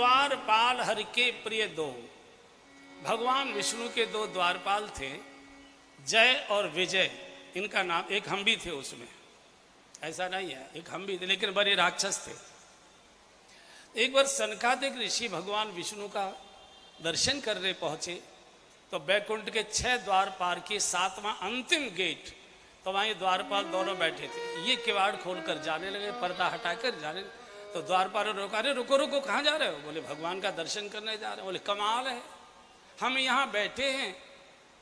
द्वारपाल हरि के प्रिय दो। भगवान विष्णु के दो द्वारपाल थे, जय और विजय। इनका नाम, एक हम भी थे उसमें, ऐसा नहीं है, एक हम भी थे, लेकिन बड़े राक्षस थे। एक बार सनकादिक ऋषि भगवान विष्णु का दर्शन करने पहुंचे तो बैकुंठ के 6 द्वार पार किए, 7वां अंतिम गेट, तो वहाँ ये द्वारपाल दोनों बैठे थे। ये किवाड़ खोलकर जाने लगे, पर्दा हटाकर जाने लगे। तो द्वारपाल रोका, अरे रुको रुको, कहाँ जा रहे हो? बोले भगवान का दर्शन करने जा रहे हैं। बोले कमाल है, हम यहाँ बैठे हैं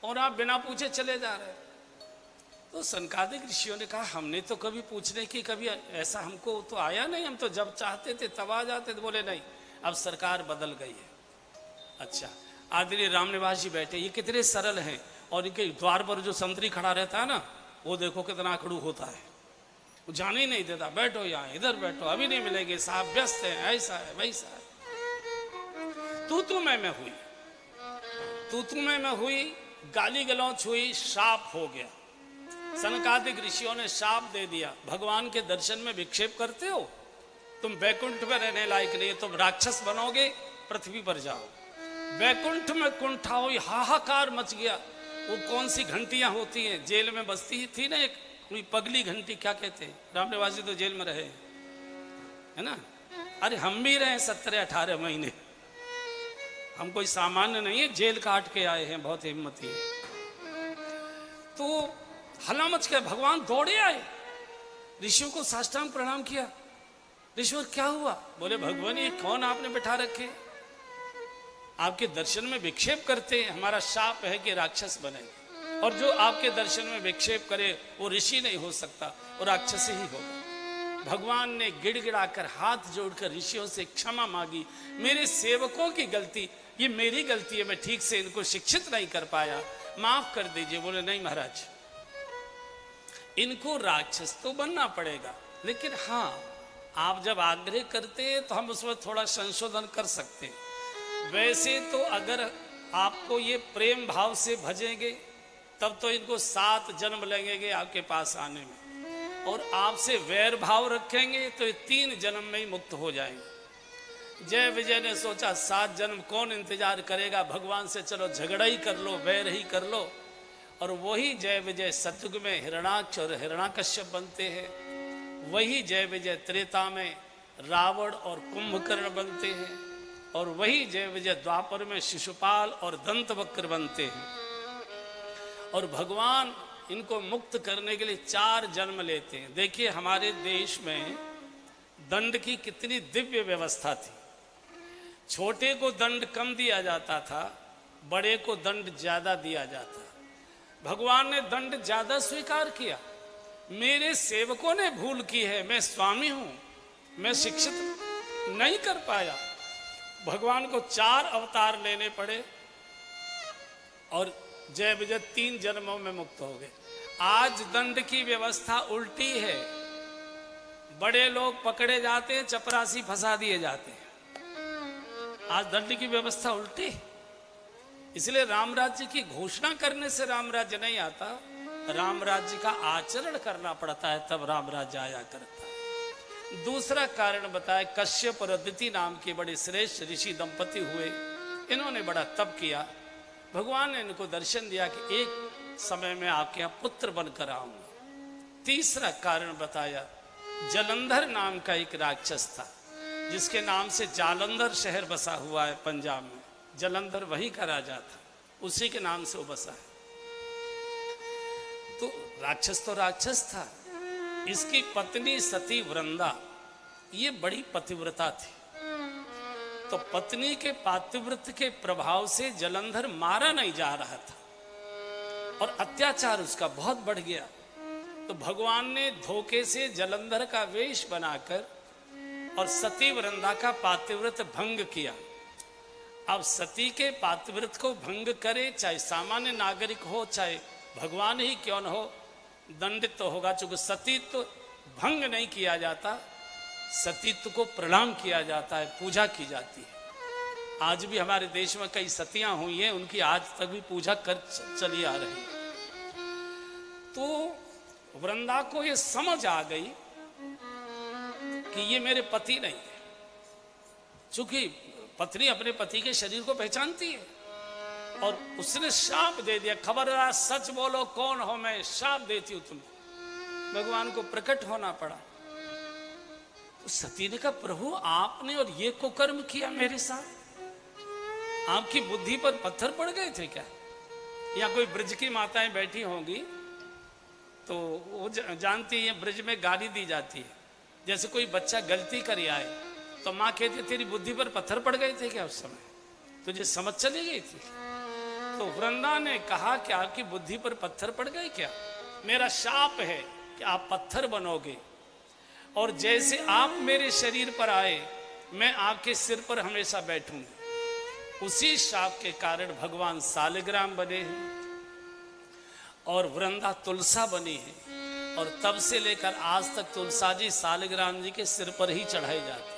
और आप बिना पूछे चले जा रहे हैं। तो सनकादिक ऋषियों ने कहा, हमने तो कभी पूछने की, कभी ऐसा हमको तो आया नहीं, हम तो जब चाहते थे तब आ जाते थे। बोले नहीं, अब सरकार बदल गई है। अच्छा, आदरणीय रामनिवास जी बैठे, ये कितने सरल हैं, और इनके द्वार पर जो संतरी खड़ा रहता है ना, वो देखो कितना अकड़ू होता है, वो जाने ही नहीं देता, बैठो यहाँ, इधर बैठो, अभी नहीं मिलेंगे, साहब व्यस्त है, ऐसा है वैसा है। तू मैं हुई, तू मैं हुई, गाली गलौच हुई, शाप हो गया। सनकादिक ऋषियों ने शाप दे दिया, भगवान के दर्शन में विक्षेप करते हो, तुम बैकुंठ में रहने लायक नहीं, तुम राक्षस बनोगे, पृथ्वी पर जाओ। बैकुंठ में कुंठा हुई, हाहाकार मच गया। वो कौन सी घंटियां होती हैं, जेल में बसती थी ना एक कोई पगली घंटी, क्या कहते हैं, रामनिवास जी तो जेल में रहे है ना। अरे हम भी रहे 17-18 महीने, हम कोई सामान्य नहीं है, जेल काट के आए हैं, बहुत हिम्मती है। तो हल्ला मच गया, भगवान दौड़े आए, ऋषियों को साष्टांग प्रणाम किया। ऋषियों क्या हुआ? बोले भगवान ये कौन आपने बिठा रखे, आपके दर्शन में विक्षेप करते हैं, हमारा शाप है कि राक्षस बनेंगे, और जो आपके दर्शन में विक्षेप करे वो ऋषि नहीं हो सकता, वो राक्षस ही होगा। भगवान ने गिड़गिड़ाकर हाथ जोड़कर ऋषियों से क्षमा मांगी, मेरे सेवकों की गलती, ये मेरी गलती है, मैं ठीक से इनको शिक्षित नहीं कर पाया, माफ कर दीजिए। बोले नहीं महाराज, इनको राक्षस तो बनना पड़ेगा, लेकिन हाँ आप जब आग्रह करते हैं तो हम उसमें थोड़ा संशोधन कर सकते हैं। वैसे तो अगर आपको ये प्रेम भाव से भजेंगे तब तो इनको 7 जन्म लगेंगे आपके पास आने में, और आपसे वैर भाव रखेंगे तो ये 3 जन्म में ही मुक्त हो जाएंगे। जय विजय ने सोचा 7 जन्म कौन इंतजार करेगा, भगवान से चलो झगड़ा ही कर लो, वैर ही कर लो। और वही जय विजय सतयुग में हिरणाक्ष और हिरणाकश्यप बनते हैं, वही जय विजय त्रेता में रावण और कुंभकर्ण बनते हैं, और वही जय विजय द्वापर में शिशुपाल और दंतवक्र बनते हैं। और भगवान इनको मुक्त करने के लिए 4 जन्म लेते हैं। देखिए हमारे देश में दंड की कितनी दिव्य व्यवस्था थी, छोटे को दंड कम दिया जाता था, बड़े को दंड ज्यादा दिया जाता। भगवान ने दंड ज्यादा स्वीकार किया, मेरे सेवकों ने भूल की है, मैं स्वामी हूं, मैं शिक्षित नहीं कर पाया। भगवान को 4 अवतार लेने पड़े और जय विजय 3 जन्मों में मुक्त हो गए। आज दंड की व्यवस्था उल्टी है, बड़े लोग पकड़े जाते हैं, चपरासी फंसा दिए जाते हैं। आज दंड की व्यवस्था उल्टी, इसलिए राम राज्य की घोषणा करने से राम राज्य नहीं आता, राम राज्य का आचरण करना पड़ता है, तब राम राज्य आया करता है। दूसरा कारण बताया, कश्यप और अदिति नाम के बड़े श्रेष्ठ ऋषि दंपति हुए, इन्होंने बड़ा तप किया, भगवान ने इनको दर्शन दिया कि एक समय में आपके यहाँ पुत्र बनकर आऊंगा। तीसरा कारण बताया, जालंधर नाम का एक राक्षस था, जिसके नाम से जालंधर शहर बसा हुआ है पंजाब में, जालंधर वहीं का राजा था, उसी के नाम से वो बसा है। तो राक्षस था। इसकी पत्नी सती वृंदा, ये बड़ी पतिव्रता थी, तो पत्नी के पातिव्रत के प्रभाव से जालंधर मारा नहीं जा रहा था और अत्याचार उसका बहुत बढ़ गया। तो भगवान ने धोखे से जालंधर का वेश बनाकर और सती वृंदा का पातिव्रत भंग किया। अब सती के पातिव्रत को भंग करे, चाहे सामान्य नागरिक हो, चाहे भगवान ही क्यों न हो, दंडित तो होगा। चूंकि सतीत्व भंग नहीं किया जाता, सतीत्व को प्रणाम किया जाता है, पूजा की जाती है। आज भी हमारे देश में कई सतियां हुई हैं, उनकी आज तक भी पूजा कर चली आ रही। तो वृंदा को ये समझ आ गई कि ये मेरे पति नहीं है, चूंकि पत्नी अपने पति के शरीर को पहचानती है, और उसने शाप दे दिया, खबरदार सच बोलो कौन हो, मैं शाप देती हूं तुम। भगवान को प्रकट होना पड़ा। तो सती ने कहा प्रभु आपने और ये कुकर्म किया मेरे साथ, आपकी बुद्धि पर पत्थर पड़ गए थे क्या? या कोई ब्रज की माताएं बैठी होंगी तो वो जानती है ब्रज में गाली दी जाती है, जैसे कोई बच्चा गलती कर आए तो माँ कहती तेरी बुद्धि पर पत्थर पड़ गए थे क्या उस समय, तुझे समझ चली गई थी? तो वृंदा ने कहा कि आपकी बुद्धि पर पत्थर पड़ गए क्या? मेरा शाप है कि आप पत्थर बनोगे, और जैसे आप मेरे शरीर पर आए मैं आपके सिर पर हमेशा बैठूंगी। उसी शाप के कारण भगवान सालिग्राम बने हैं और वृंदा तुलसा बनी है, और तब से लेकर आज तक तुलसा जी सालिग्राम जी के सिर पर ही चढ़ाई जाती है।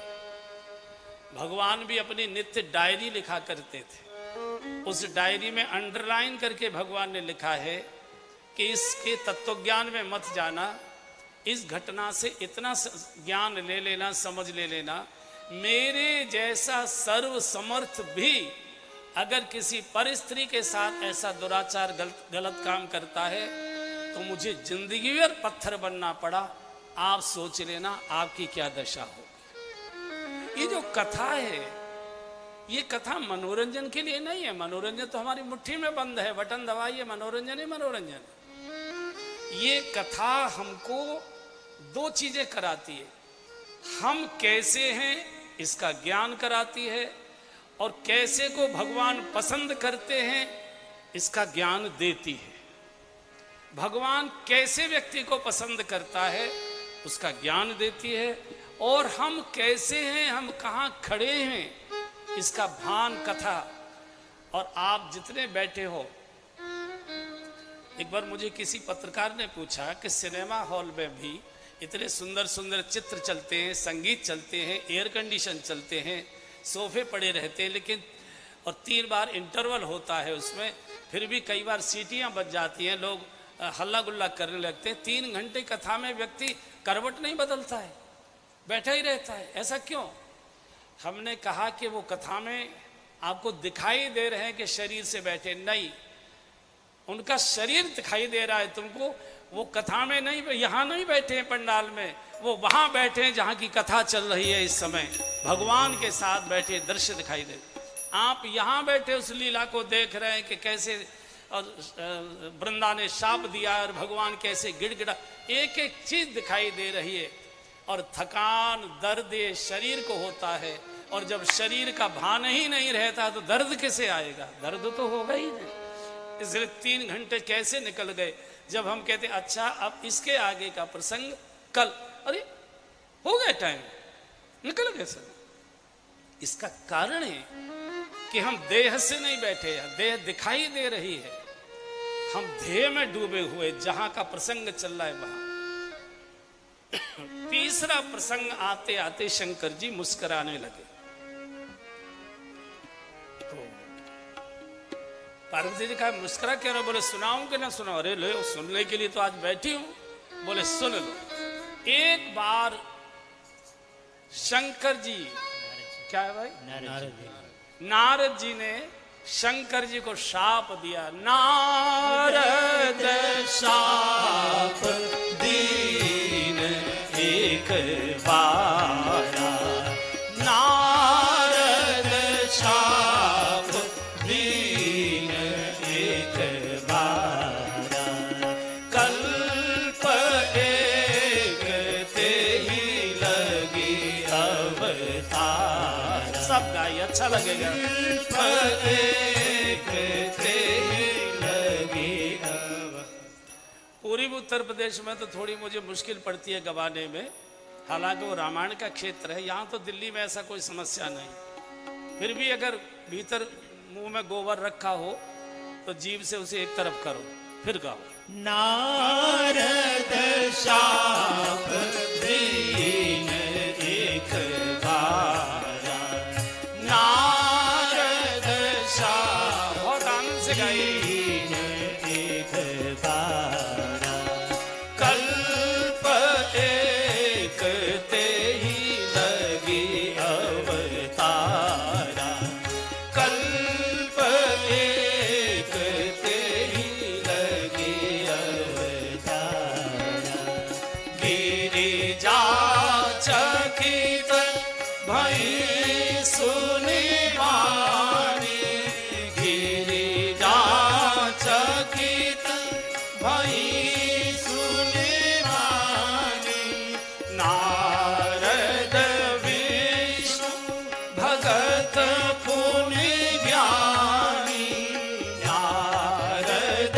भगवान भी अपनी नित्य डायरी लिखा करते थे, उस डायरी में अंडरलाइन करके भगवान ने लिखा है कि इसके तत्वज्ञान में मत जाना, इस घटना से इतना ज्ञान ले लेना, समझ ले लेना, मेरे जैसा सर्व समर्थ भी अगर किसी परिस्त्री के साथ ऐसा दुराचार गलत काम करता है तो मुझे जिंदगी भर पत्थर बनना पड़ा, आप सोच लेना आपकी क्या दशा होगी। ये जो कथा है, ये कथा मनोरंजन के लिए नहीं है। मनोरंजन तो हमारी मुट्ठी में बंद है, बटन दबाइए मनोरंजन ही मनोरंजन। ये कथा हमको दो चीजें कराती है, हम कैसे हैं इसका ज्ञान कराती है, और कैसे को भगवान पसंद करते हैं इसका ज्ञान देती है। भगवान कैसे व्यक्ति को पसंद करता है उसका ज्ञान देती है, और हम कैसे हैं, हम कहाँ खड़े हैं इसका भान कथा। और आप जितने बैठे हो, एक बार मुझे किसी पत्रकार ने पूछा कि सिनेमा हॉल में भी इतने सुंदर सुंदर चित्र चलते हैं, संगीत चलते हैं, एयर कंडीशन चलते हैं, सोफे पड़े रहते हैं, लेकिन और 3 बार इंटरवल होता है उसमें, फिर भी कई बार सीटियां बज जाती हैं, लोग हल्ला गुल्ला करने लगते हैं, 3 घंटे कथा में व्यक्ति करवट नहीं बदलता है, बैठा ही रहता है, ऐसा क्यों? हमने कहा कि वो कथा में आपको दिखाई दे रहे हैं कि शरीर से बैठे नहीं, उनका शरीर दिखाई दे रहा है तुमको, वो कथा में नहीं, यहाँ नहीं बैठे हैं पंडाल में, वो वहां बैठे हैं जहां की कथा चल रही है। इस समय भगवान के साथ बैठे दृश्य दिखाई दे। आप यहाँ बैठे उस लीला को देख रहे हैं कि कैसे वृंदा ने शाप दिया और भगवान कैसे गिड़गिड़ा, एक एक चीज दिखाई दे रही है। और थकान दर्द ये शरीर को होता है, और जब शरीर का भान ही नहीं रहता तो दर्द कैसे आएगा? दर्द तो होगा ही नहीं। इसलिए 3 घंटे कैसे निकल गए। जब हम कहते अच्छा अब इसके आगे का प्रसंग कल, अरे हो गया टाइम, निकल गए सर। इसका कारण है कि हम देह से नहीं बैठे हैं, देह दिखाई दे रही है, हम ध्येय में डूबे हुए, जहां का प्रसंग चल रहा है वहां। तीसरा प्रसंग आते आते शंकर जी मुस्कुराने लगे। तो पार्वती जी कहा मुस्कुरा क्यों रहे? बोले सुनाऊं कि ना सुनाऊं? अरे लो सुनने के लिए तो आज बैठी हूं। बोले सुन लो। एक बार शंकर जी, क्या है भाई? नारद जी ने शंकर जी को शाप दिया। नारद शाप दीन एक बारा, नारद शाप दीन एक बारा, कल्प एक ते ही लगी अवतार। सब गाइए, अच्छा लगेगा। पूर्वी उत्तर प्रदेश में तो थोड़ी मुझे मुश्किल पड़ती है गवाने में, हालांकि वो रामायण का क्षेत्र है। यहाँ तो दिल्ली में ऐसा कोई समस्या नहीं, फिर भी अगर भीतर मुंह में गोबर रखा हो तो जीभ से उसे एक तरफ करो फिर गाओ। नारद शाप दीन एक बारा, नारद शाप, बहुत आनंद से गाइए। एक बारा, कल्प एक ते ही लगी अवतारा, भगत पुनि ज्ञानी, नारद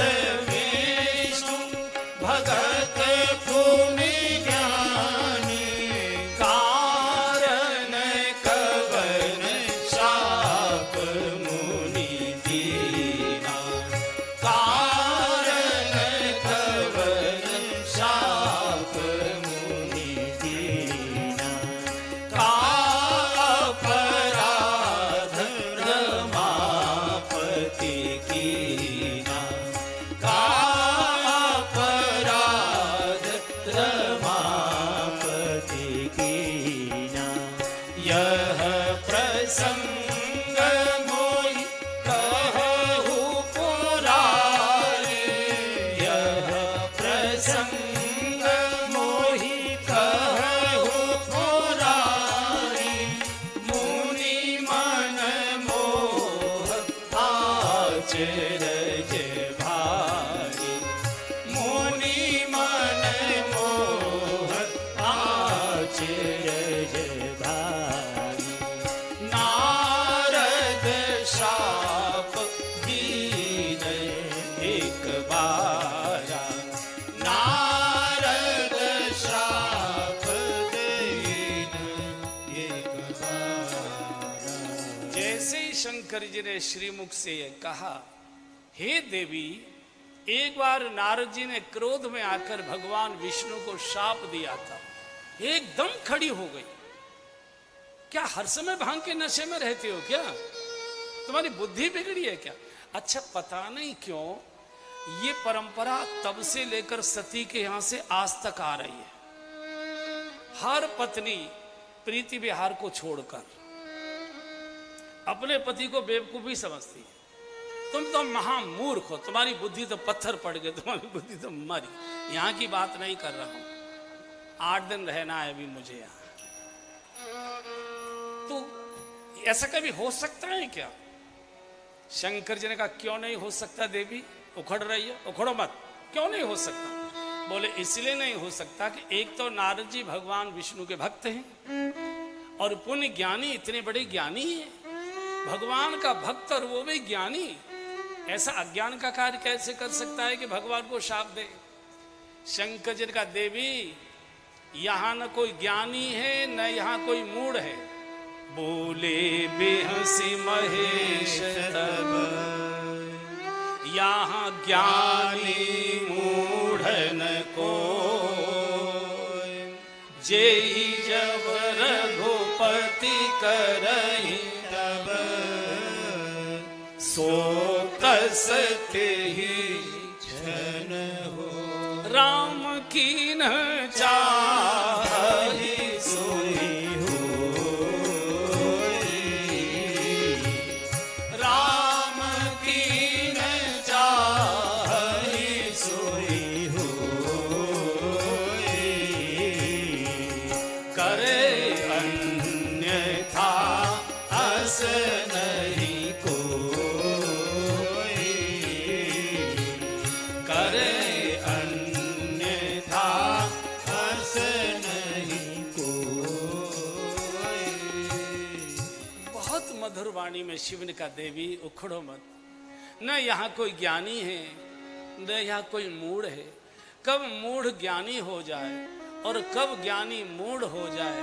विष्णु भगत पुनि ज्ञानी, कारण कवन शाप मुनि दीना, कारण कवन शाप मुनि दीना, का अपराध रमापति कीना, का अपराध रमापति कीना, यह प्रसंग मोहि कहु पुरारी, यह प्रसंग मोहि कहु पुरारी, मुनि मन मोह आचरज भारी, मुनि मन मोह आचरज भारी, नारद शाप दीन एक बारा, नारद शाप दीन एक बारा। जैसे ही शंकर जी ने श्रीमुख से यह कहा, हे देवी, एक बार नारद जी ने क्रोध में आकर भगवान विष्णु को शाप दिया था, एकदम खड़ी हो गई। क्या हर समय भांग के नशे में रहते हो क्या? तुम्हारी बुद्धि बिगड़ी है क्या? अच्छा, पता नहीं क्यों ये परंपरा तब से लेकर सती के यहां से आज तक आ रही है। हर पत्नी प्रीति विहार को छोड़कर अपने पति को बेवकूफी समझती है। तुम तो महामूर्ख हो, तुम्हारी बुद्धि तो पत्थर पड़ गए, तुम्हारी बुद्धि तो मरी। यहां की बात नहीं कर रहा हूं, 8 दिन रहना है अभी मुझे यहां। तो ऐसा कभी हो सकता है क्या? शंकर जी ने कहा, क्यों नहीं हो सकता देवी? उखड़ रही है, उखड़ो मत, क्यों नहीं हो सकता? बोले इसलिए नहीं हो सकता कि एक तो नारद जी भगवान विष्णु के भक्त हैं और पुण्य ज्ञानी, इतने बड़े ज्ञानी हैं, भगवान का भक्त और वो भी ज्ञानी, ऐसा अज्ञान का कार्य कैसे कर सकता है कि भगवान को शाप दे? शंकर जी ने कहा, देवी यहां न कोई ज्ञानी है न यहां कोई मूढ़ है। बोले बेहसी महेश तब, यहाँ ज्ञानी मूढ़ न को, जेई जब रघुपति करहि तब, सो तस तेहि क्षण हो, राम कीन चाहि सोई होई, राम कीन चाहि सोई होई, करे अन्यथा अस नहीं कोई, करे अन्यथा अस नहीं कोई। बहुत मधुर वाणी में शिव ने कहा, देवी उखड़ो मत, न यहाँ कोई ज्ञानी है न यहाँ कोई मूढ़ है। कब मूढ़ ज्ञानी हो जाए और कब ज्ञानी मूढ़ हो जाए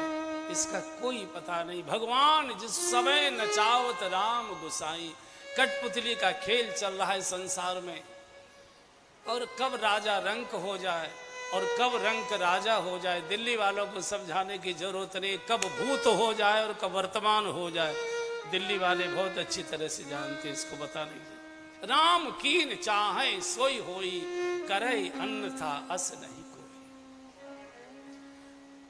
इसका कोई पता नहीं। भगवान जिस समय नचावत राम गुसाई, कठपुतली का खेल चल रहा है संसार में, और कब राजा रंक हो जाए और कब रंक राजा हो जाए, दिल्ली वालों को समझाने की जरूरत नहीं। कब भूत हो जाए और कब वर्तमान हो जाए, दिल्ली वाले बहुत अच्छी तरह से जानते, इसको बता नहीं। राम कीन चाहे सोई होई, करे अन्यथा अस नहीं कोई।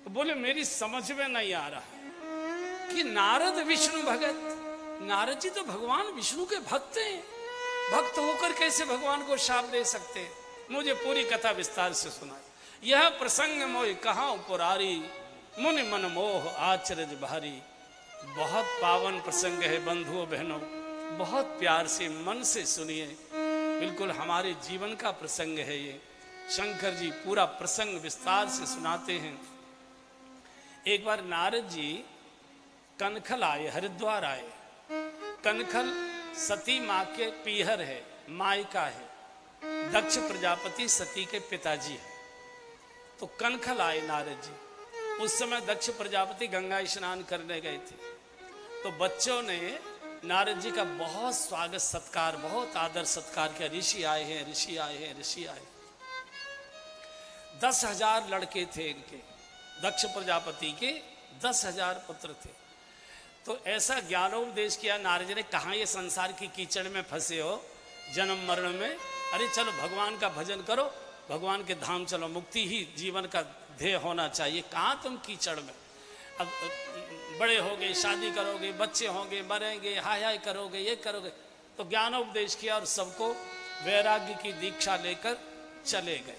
बोले मेरी समझ में नहीं आ रहा है कि नारद विष्णु भगत, नारद जी तो भगवान विष्णु के भक्त हैं, भक्त होकर कैसे भगवान को शाप दे सकते? मुझे पूरी कथा विस्तार से सुनाई। यह प्रसंग मोहि कहाँ पुरारी, मुनि मन मोह आचरज भारी। बहुत पावन प्रसंग है बंधुओं बहनों, बहुत प्यार से मन से सुनिए, बिल्कुल हमारे जीवन का प्रसंग है ये। शंकर जी पूरा प्रसंग विस्तार से सुनाते हैं। एक बार नारद जी कनखल आए, हरिद्वार आए। कनखल सती माँ के पीहर है, मायका है। दक्ष प्रजापति सती के पिताजी है। तो कनखल आए नारद जी। उस समय दक्ष प्रजापति गंगा स्नान करने गए थे। तो बच्चों ने नारद जी का बहुत स्वागत सत्कार, बहुत आदर सत्कार किया। ऋषि आए हैं, ऋषि आए हैं, ऋषि आए। 10,000 लड़के थे इनके, दक्ष प्रजापति के 10,000 पुत्र थे। तो ऐसा ज्ञानोपदेश किया नारद जी ने, कहाँ ये संसार की कीचड़ में फंसे हो, जन्म मरण में, अरे चलो भगवान का भजन करो, भगवान के धाम चलो, मुक्ति ही जीवन का ध्येय होना चाहिए। कहाँ तुम कीचड़ में, अब बड़े होगे, शादी करोगे, बच्चे होंगे, मरेंगे, हाय हाय करोगे, ये करोगे। तो ज्ञानोपदेश किया और सबको वैराग्य की दीक्षा लेकर चले गए।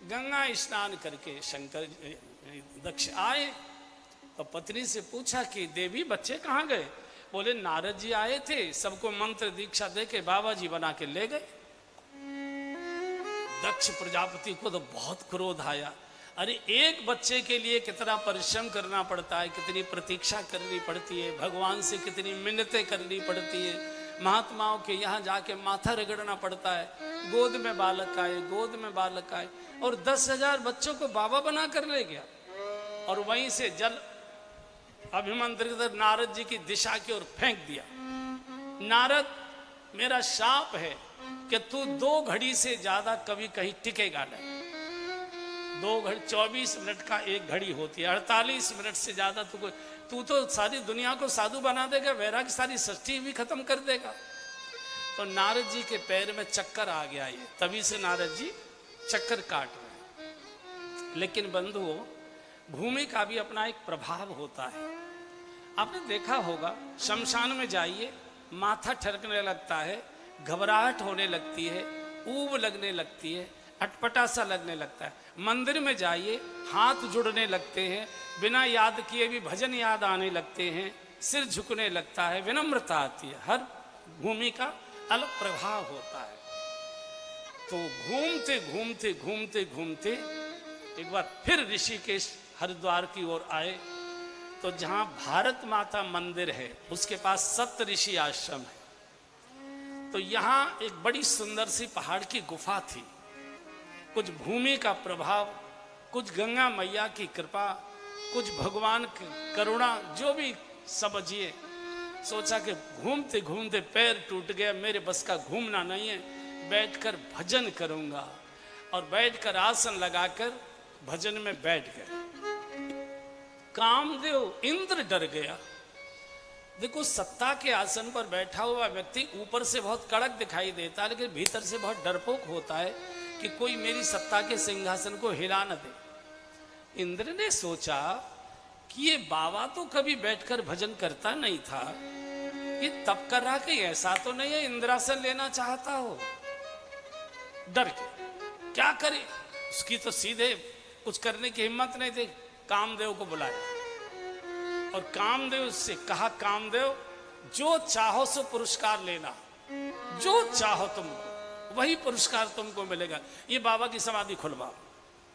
गंगा स्नान करके शंकर दक्ष आए तो पत्नी से पूछा कि देवी बच्चे कहाँ गए? बोले नारद जी आए थे, सबको मंत्र दीक्षा देके बाबा जी बना के ले गए। दक्ष प्रजापति को तो बहुत क्रोध आया। अरे एक बच्चे के लिए कितना परिश्रम करना पड़ता है, कितनी प्रतीक्षा करनी पड़ती है, भगवान से कितनी मिन्नतें करनी पड़ती है, महात्माओं के यहाँ जाके माथा रगड़ना पड़ता है, गोद में बालक आए, गोद में बालक आए, और 10,000 बच्चों को बाबा बना कर ले गया। और वहीं से जल अभिमंत्रित नारद जी की दिशा की ओर फेंक दिया। नारद, मेरा शाप है कि तू 2 घड़ी से ज्यादा कभी कहीं टिकेगा नहीं। 2 घड़ी 24 मिनट का एक घड़ी होती है, 48 मिनट से ज्यादा तू तो सारी दुनिया को साधु बना देगा, वैराग्य सारी सृष्टि भी खत्म कर देगा। तो नारद जी के पैर में चक्कर आ गया, ये तभी से नारद जी चक्कर काट रहे हैं। लेकिन बंधुओं, भूमि का भी अपना एक प्रभाव होता है। आपने देखा होगा, शमशान में जाइए, माथा ठरकने लगता है, घबराहट होने लगती है, ऊब लगने लगती है, अटपटा सा लगने लगता है। मंदिर में जाइए, हाथ जुड़ने लगते हैं, बिना याद किए भी भजन याद आने लगते हैं, सिर झुकने लगता है, विनम्रता आती है। हर भूमि का अलग प्रभाव होता है। तो घूमते घूमते घूमते घूमते एक बार फिर ऋषिकेश हरिद्वार की ओर आए। तो जहां भारत माता मंदिर है, उसके पास सप्त ऋषि आश्रम है। तो यहाँ एक बड़ी सुंदर सी पहाड़ की गुफा थी। कुछ भूमि का प्रभाव, कुछ गंगा मैया की कृपा, कुछ भगवान की करुणा, जो भी समझिए। सोचा कि घूमते घूमते पैर टूट गया, मेरे बस का घूमना नहीं है, बैठकर भजन करूंगा। और बैठकर आसन लगाकर भजन में बैठ गए। कामदेव इंद्र डर गया। देखो, सत्ता के आसन पर बैठा हुआ व्यक्ति ऊपर से बहुत कड़क दिखाई देता है, लेकिन भीतर से बहुत डरपोक होता है कि कोई मेरी सत्ता के सिंहासन को हिला न दे। इंद्र ने सोचा कि ये बाबा तो कभी बैठकर भजन करता नहीं था, ये तब कर रहा कि ऐसा तो नहीं है इंद्रासन लेना चाहता हो। डर के क्या करे, उसकी तो सीधे कुछ करने की हिम्मत नहीं थी। कामदेव को बुलाया और कामदेव से कहा, कामदेव जो चाहो सो पुरस्कार लेना, जो चाहो तुमको वही पुरस्कार तुमको मिलेगा। ये बाबा की समाधि खुलवाओ,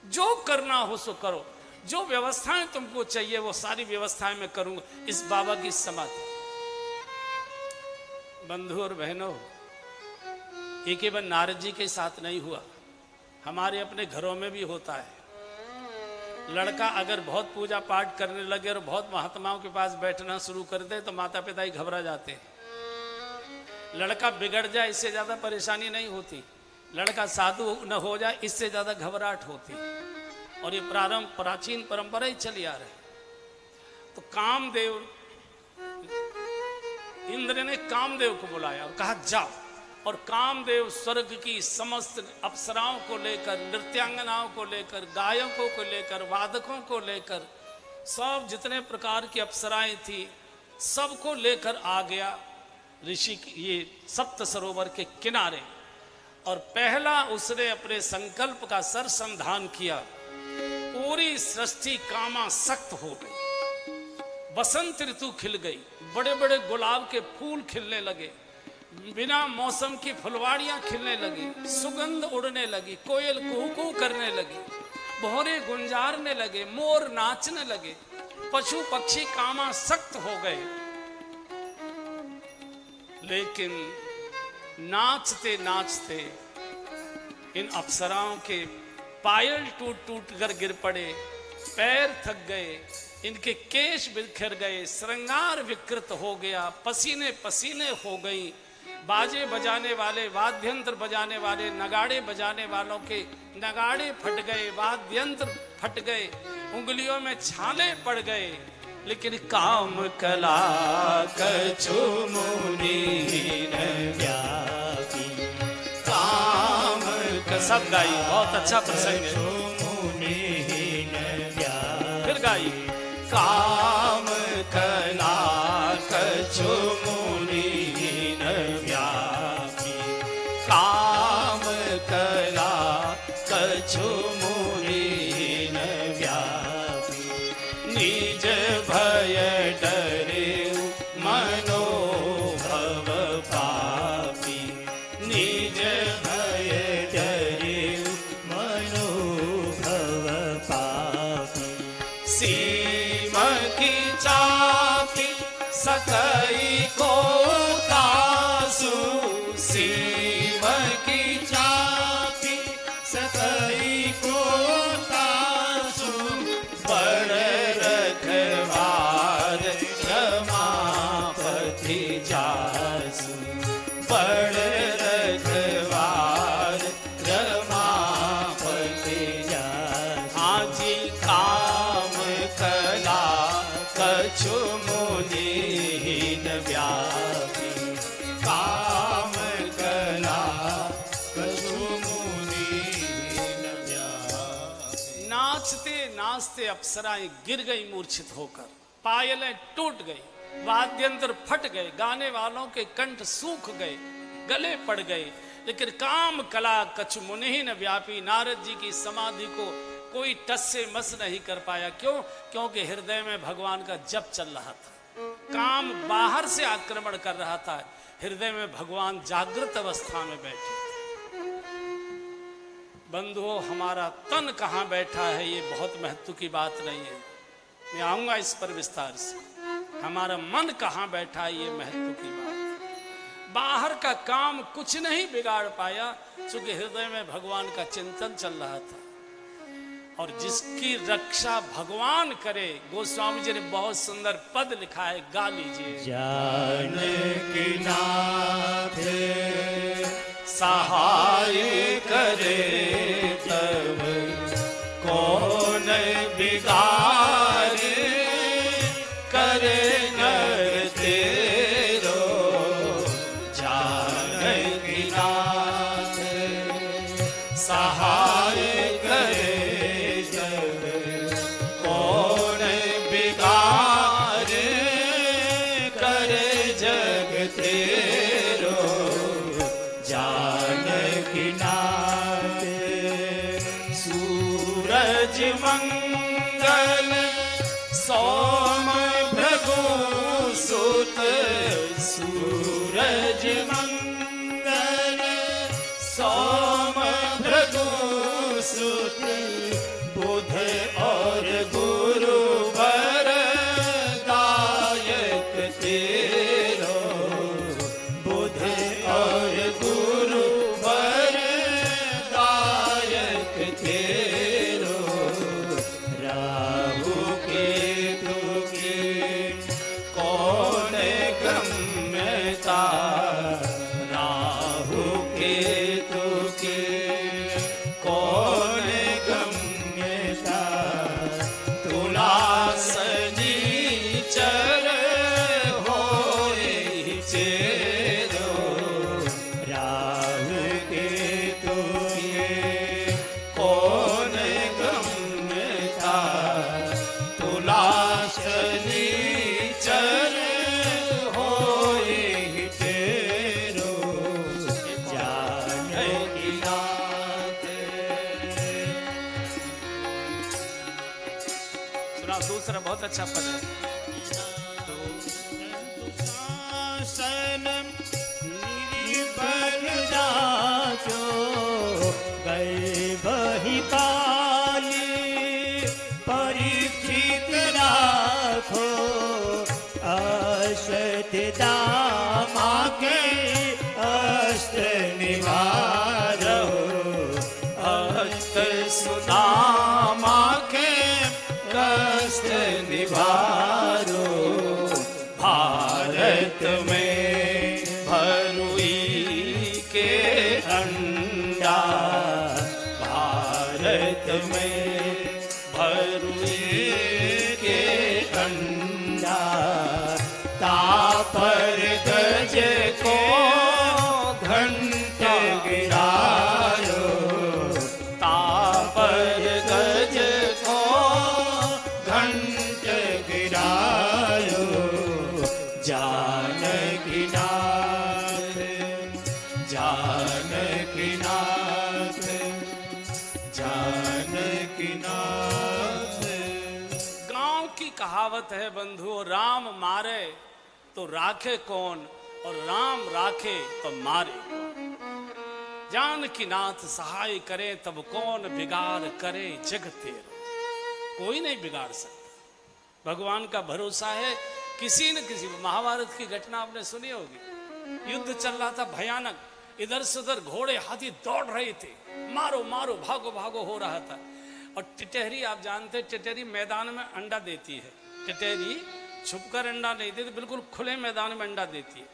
जो करना हो सो करो, जो व्यवस्थाएं तुमको चाहिए वो सारी व्यवस्थाएं मैं करूंगा इस बाबा की समाधि। बंधु और बहनों, ये केवल नारद जी के साथ नहीं हुआ, हमारे अपने घरों में भी होता है। लड़का अगर बहुत पूजा पाठ करने लगे और बहुत महात्माओं के पास बैठना शुरू कर दे तो माता पिता ही घबरा जाते हैं। लड़का बिगड़ जाए इससे ज्यादा परेशानी नहीं होती, लड़का साधु न हो जाए इससे ज्यादा घबराहट होती। और ये प्राचीन परंपरा ही चली आ रही। तो कामदेव, इंद्र ने कामदेव को बुलाया और कहा जाओ। और कामदेव स्वर्ग की समस्त अप्सराओं को लेकर, नृत्यांगनाओं को लेकर, गायकों को लेकर, वादकों को लेकर, सब जितने प्रकार की अप्सराएं थी सबको लेकर आ गया ऋषि ये सप्त सरोवर के किनारे। और पहला उसने अपने संकल्प का सरसंधान किया। पूरी सृष्टि कामासक्त हो गई, बसंत ऋतु खिल गई, बड़े बड़े गुलाब के फूल खिलने लगे, बिना मौसम की फुलवाड़ियां खिलने लगी, सुगंध उड़ने लगी, कोयल कुहू कुहू करने लगी, भौरे गुंजारने लगे, मोर नाचने लगे। पशु पक्षी कामासक्त हो गए, लेकिन नाचते नाचते इन अप्सराओं के पायल टूट टूट कर गिर पड़े, पैर थक गए, इनके केश बिखर गए, श्रृंगार विकृत हो गया, पसीने पसीने हो गई। बाजे बजाने वाले, वाद्यंत्र बजाने वाले, नगाड़े बजाने वालों के नगाड़े फट गए, वाद्यंत्र फट गए, उंगलियों में छाले पड़ गए। लेकिन काम कला कछु मुनीन व्यापी, काम सब गाई, बहुत अच्छा प्रसंग है। फिर गाई, काम कला कछु मुनीन व्यापी, काम कला कछु मुनीन व्यापी, निज भय डरे मनोभव पापी, निज भय डरे मनोभव पापी, सीम की चापी सकई को तासु, सीम की चापी सकई को तासु, बड़ रखवार रमापति जासु, बड़ रखवार रमापति जासु। आजी काम कला कछु मुनीन व्यापी, काम कला कछु मुनीन व्यापी। नाचते नाचते अप्सराएं गिर गई मूर्छित होकर, पायलें टूट गई, वाद्यंत्र फट गए, गाने वालों के कंठ सूख गए, गले पड़ गए। लेकिन काम कला कछु मुनीन व्यापी, नारद जी की समाधि को कोई टस से मस नहीं कर पाया। क्यों? क्योंकि हृदय में भगवान का जप चल रहा था। काम बाहर से आक्रमण कर रहा था, हृदय में भगवान जागृत अवस्था में बैठे थे। बंधुओं, हमारा तन कहाँ बैठा है ये बहुत महत्व की बात नहीं है, मैं आऊंगा इस पर विस्तार से। हमारा मन कहाँ बैठा है ये महत्व की बात। बाहर का काम कुछ नहीं बिगाड़ पाया, क्योंकि हृदय में भगवान का चिंतन चल रहा था। और जिसकी रक्षा भगवान करे, गोस्वामी जी ने बहुत सुंदर पद लिखा है, गा लीजिए। जानकी नाथ सहाय करे तब कौन बिगाड़े, करे नर तेरो जानकी नाथ सहाय करे जब कौन बिगाड़े, करे जग तेरो जानकी नाथ। सूरज मंगल सोम भृगु सुत, सूरज मंगल सोम भृगु सुत, बुध और गुरु वर दायक तेरो, बुध और गुरु वर दायक तेरो, राहु केतु की कौन गम्यता, राहु केतु की कौन गम्यता, तुला सनीचर होए चेरो, राहु केतु की कौन गम्यता, तुला शनीचर होए तेरो जानकी नाथ। सुना, दूसरा बहुत अच्छा पद है। शासन निर्बल जाचो गए बही काली, परीक्षित राज सुदामा के अष्ट निवारो, अष्ट सुदामा के कष्ट निवारो, भारत में भरुई के अंडा, भारत में भरुई के अंडा, तापर गज को घंट गिरायो, तापर गज को घंट गिरायो, जानकी नाथ, जानकी नाथ, जानकी नाथ। गांव की कहावत है बंधु, राम मारे तो राखे कौन, और राम राखे तो मारे कौन। जानकी नाथ सहाय करे तब कौन बिगाड़ करे जग तेरो। कोई नहीं बिगाड़ सकता, भगवान का भरोसा है। किसी न किसी, महाभारत की घटना आपने सुनी होगी, युद्ध चल रहा था भयानक, इधर से उधर घोड़े हाथी दौड़ रहे थे, मारो मारो भागो भागो हो रहा था। और टिटहरी, आप जानते हैं टिटहरी मैदान में अंडा देती है। टिटहरी छुपकर अंडा नहीं देती, बिल्कुल खुले मैदान में अंडा देती है।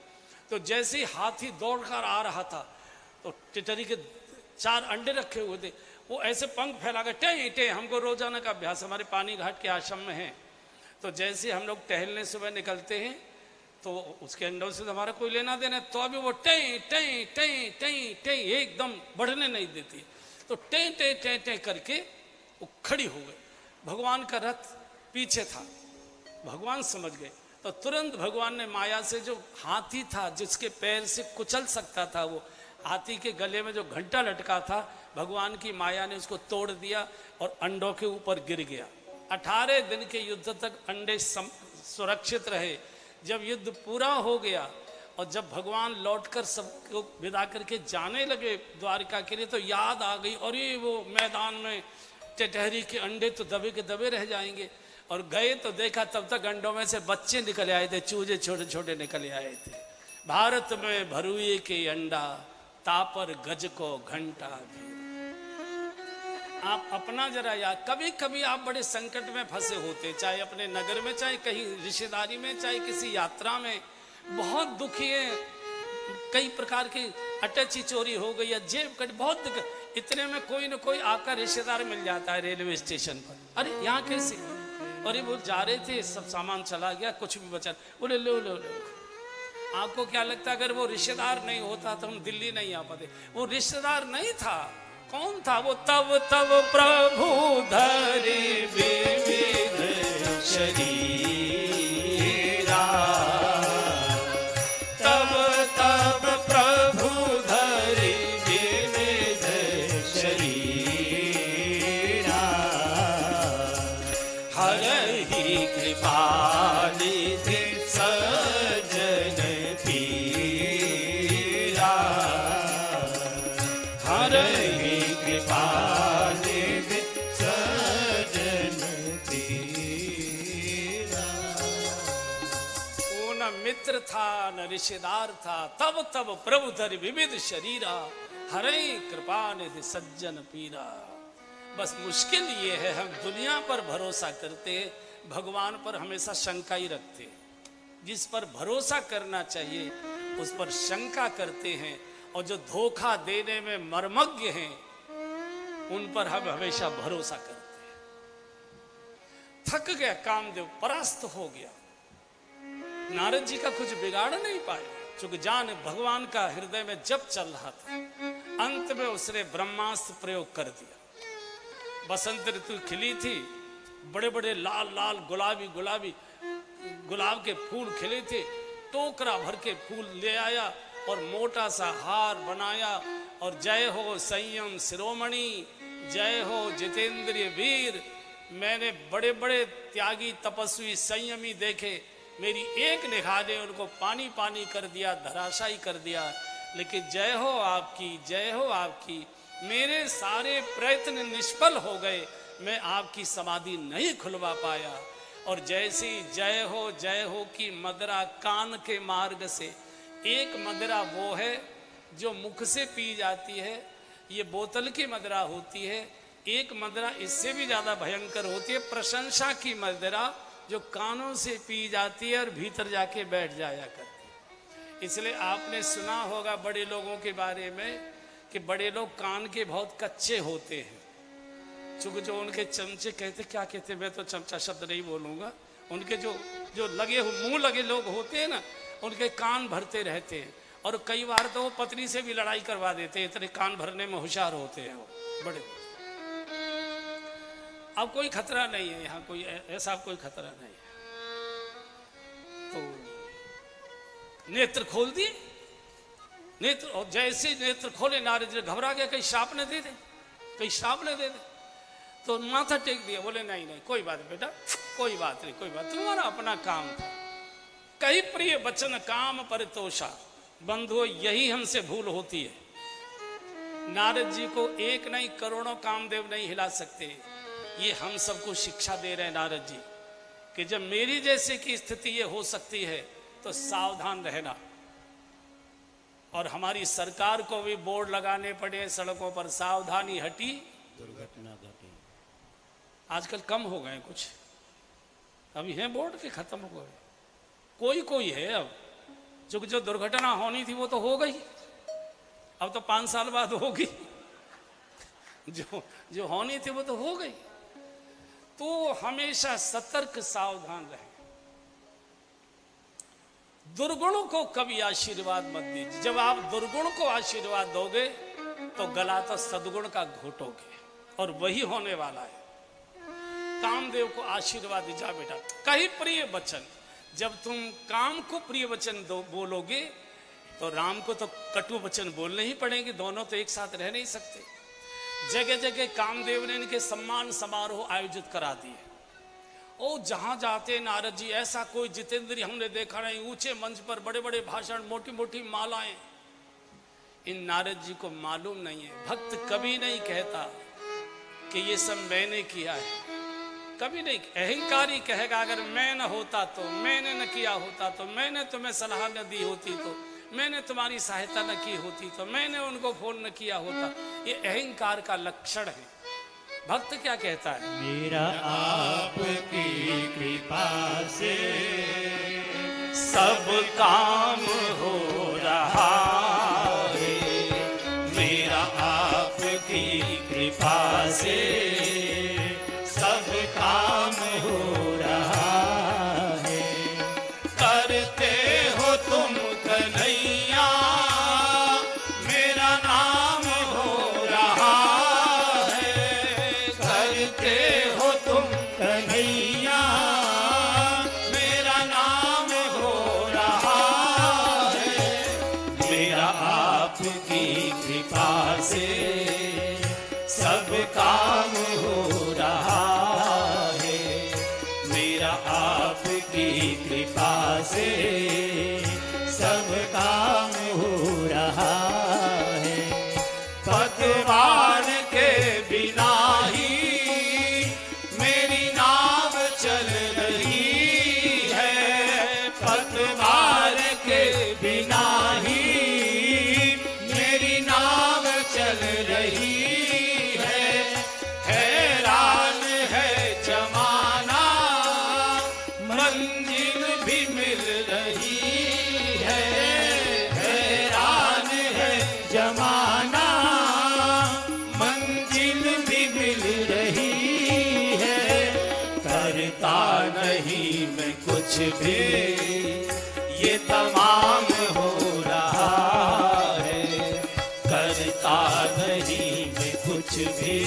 तो जैसे ही हाथी दौड़कर आ रहा था तो टिटहरी के 4 अंडे रखे हुए थे, वो ऐसे पंख फैला कर टे टे, हमको रोजाना का अभ्यास, हमारे पानी घाट के आश्रम में है। तो जैसे हम लोग टहलने सुबह निकलते हैं तो उसके अंडों से हमारा कोई लेना देना, तो अभी वो टे टे टे टे टे एकदम बढ़ने नहीं देती। तो टे टे टे टे करके वो खड़ी हो गई। भगवान का रथ पीछे था, भगवान समझ गए, तो तुरंत भगवान ने माया से, जो हाथी था जिसके पैर से कुचल सकता था, वो हाथी के गले में जो घंटा लटका था, भगवान की माया ने उसको तोड़ दिया और अंडों के ऊपर गिर गया। 18 दिन के युद्ध तक अंडे सुरक्षित रहे। जब युद्ध पूरा हो गया और जब भगवान लौटकर सबको विदा करके जाने लगे द्वारिका के लिए, तो याद आ गई, अरे वो मैदान में टिटहरी के अंडे तो दबे के दबे रह जाएंगे। और गए तो देखा तब तक अंडों में से बच्चे निकल आए थे, चूजे छोटे छोटे निकल आए थे। भारत में भरुए के अंडा, तापर गज को घंटा भी। आप अपना जरा याद, कभी कभी आप बड़े संकट में फंसे होते, चाहे अपने नगर में, चाहे कहीं रिश्तेदारी में, चाहे किसी यात्रा में, बहुत दुखी है, कई प्रकार की अटैची चोरी हो गई या जेब कट, बहुत दिक्कत। इतने में कोई न कोई आपका रिश्तेदार मिल जाता है रेलवे स्टेशन पर, अरे यहाँ कैसे, अरे वो जा रहे थे, सब सामान चला गया, कुछ भी बचा, बोले लो लो लो। आपको क्या लगता है अगर वो रिश्तेदार नहीं होता तो हम दिल्ली नहीं आ पाते? वो रिश्तेदार नहीं था, कौन था वो? तब तब प्रभु धरे विविध शरीरा, तब तब प्रभु धरे विविध शरीरा, हरहि कृपा निधि सज्जन पीरा, हरहि कृपा निधि सज्जन पीरा। वो न मित्र था न रिश्तेदार था, तब तब प्रभु धरि विविध शरीरा, हरहि कृपा निधि सज्जन पीरा। बस मुश्किल ये है, हम दुनिया पर भरोसा करते, भगवान पर हमेशा शंका ही रखते। जिस पर भरोसा करना चाहिए उस पर शंका करते हैं, और जो धोखा देने में मर्मज्ञ हैं उन पर हम हमेशा भरोसा करते हैं। थक गया कामदेव, परास्त हो गया, नारद जी का कुछ बिगाड़ नहीं पाए, क्योंकि जान भगवान का हृदय में जब चल रहा था। अंत में उसने ब्रह्मास्त्र प्रयोग कर दिया। बसंत ऋतु खिली थी, बड़े बड़े लाल लाल गुलाबी गुलाबी गुलाब के फूल खिले थे, टोकरा भर के फूल ले आया और मोटा सा हार बनाया, और जय हो संयम शिरोमणि, जय हो जितेंद्रिय वीर। मैंने बड़े बड़े त्यागी तपस्वी संयमी देखे, मेरी एक निगाह ने उनको पानी पानी कर दिया, धराशायी कर दिया। लेकिन जय हो आपकी, जय हो आपकी, मेरे सारे प्रयत्न निष्फल हो गए, मैं आपकी समाधि नहीं खुलवा पाया। और जैसी जय हो की मदिरा कान के मार्ग से। एक मदिरा वो है जो मुख से पी जाती है, ये बोतल की मदिरा होती है। एक मदिरा इससे भी ज़्यादा भयंकर होती है, प्रशंसा की मदिरा, जो कानों से पी जाती है और भीतर जाके बैठ जाया करती है। इसलिए आपने सुना होगा बड़े लोगों के बारे में कि बड़े लोग कान के बहुत कच्चे होते हैं। चूंकि जो उनके चमचे कहते, क्या कहते, मैं तो चमचा शब्द नहीं बोलूँगा, उनके जो लगे मुंह लगे लोग होते हैं ना, उनके कान भरते रहते हैं। और कई बार तो वो पत्नी से भी लड़ाई करवा देते हैं, इतने कान भरने में होशियार होते हैं वो बड़े। अब कोई खतरा नहीं है यहाँ, कोई ऐसा कोई खतरा नहीं है। तो नेत्र खोल दिए, नेत्र, और जैसे नेत्र खोले नारद जी घबरा गया, कहीं श्राप न दे दे, कहीं श्राप न दे दे। तो माथा टेक दिया, बोले नहीं नहीं कोई बात बेटा, कोई बात नहीं, कोई बात, तुम्हारा अपना काम था। कई प्रिय वचन काम परितोषा, बंधुओं यही हमसे भूल होती है। नारद जी को एक नहीं करोड़ों कामदेव नहीं हिला सकते। ये हम सबको शिक्षा दे रहे हैं नारद जी कि जब मेरी जैसे की स्थिति ये हो सकती है तो सावधान रहना। और हमारी सरकार को भी बोर्ड लगाने पड़े सड़कों पर, सावधानी हटी दुर्घटना घटी। आजकल कम हो गए कुछ, अभी हैं बोर्ड के, खत्म हो गए, कोई कोई है अब। जो दुर्घटना होनी थी वो तो हो गई, अब तो 5 साल बाद होगी। जो होनी थी वो तो हो गई। तो हमेशा सतर्क सावधान रहे। दुर्गुणों को कभी आशीर्वाद मत दीजिए। जब आप दुर्गुण को आशीर्वाद दोगे तो गला तो सद्गुण का घोटोगे, और वही होने वाला है। कामदेव को आशीर्वाद दीजा बेटा, कहीं प्रिय वचन। जब तुम काम को प्रिय वचन बोलोगे तो राम को तो कटु वचन बोलने ही पड़ेंगे, दोनों तो एक साथ रह नहीं सकते। जगह जगह कामदेव ने इनके सम्मान समारोह आयोजित करा दिए। ओ जहां जाते नारद जी, ऐसा कोई जितेंद्रिय हमने देखा नहीं। ऊंचे मंच पर बड़े बड़े भाषण, मोटी मोटी मालाएं। इन नारद जी को मालूम नहीं है, भक्त कभी नहीं कहता कि ये सब मैंने किया है, कभी नहीं। अहंकारी कहेगा अगर मैं न होता तो, मैंने न किया होता तो, मैंने तुम्हें सलाह न दी होती तो, मैंने तुम्हारी सहायता न की होती तो, मैंने उनको फोन न किया होता। ये अहंकार का लक्षण है। भक्त क्या कहता है? मेरा आपकी कृपा से सब काम हो रहा है, मेरा आपकी कृपा से सब काम हो रहा है। करते हो तुम कन्हैया, मेरा नाम हो रहा है। करते हो तुम कन्हैया, मेरा नाम हो रहा है। मेरा आपकी कृपा से सब काम हो रहा है। मेरा आपकी कृपा से सब काम हो रहा है। पतवार के बिना ही मेरी नाव चल रही है। पतवार के बिना ही मेरी नाव चल रही है। हैरान है जमाना, मंजिल भी मिल रही है। हैरान है जमाना, मंजिल भी मिल रही है। करता नहीं मैं कुछ भी, ये तमाम हो रहा है। करता नहीं मैं कुछ भी,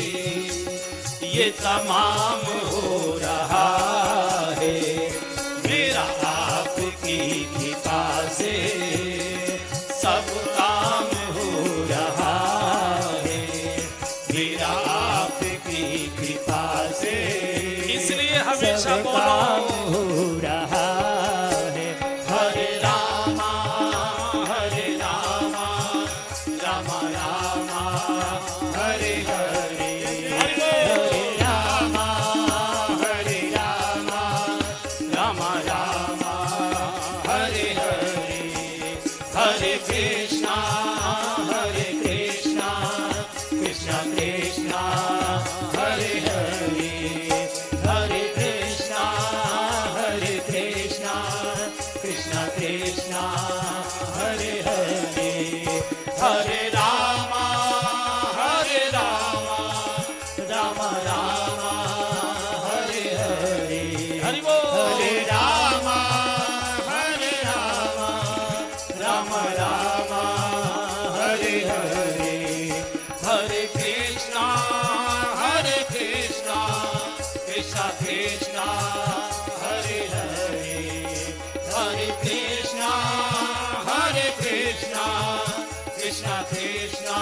ये तमाम हो रहा है। मेरा आपकी कृपा से सब काम हो रहा है। मेरा आपकी कृपा से इसलिए हमेशा सब बोलो काम हो रहा है। हरे रामा रामा रामा, हरे हरे, हरे Rama Hare Krishna, Krishna Krishna, Hare Hare, Hare Krishna, Krishna Krishna, Hare Hare, Hare Rama, Rama Rama, Hare Hare, Hari बोल। Hare Rama, Rama Rama, Hare Hare, Hare Krishna, Krishna Krishna, Hare Hare, Hare Krishna, Krishna Krishna,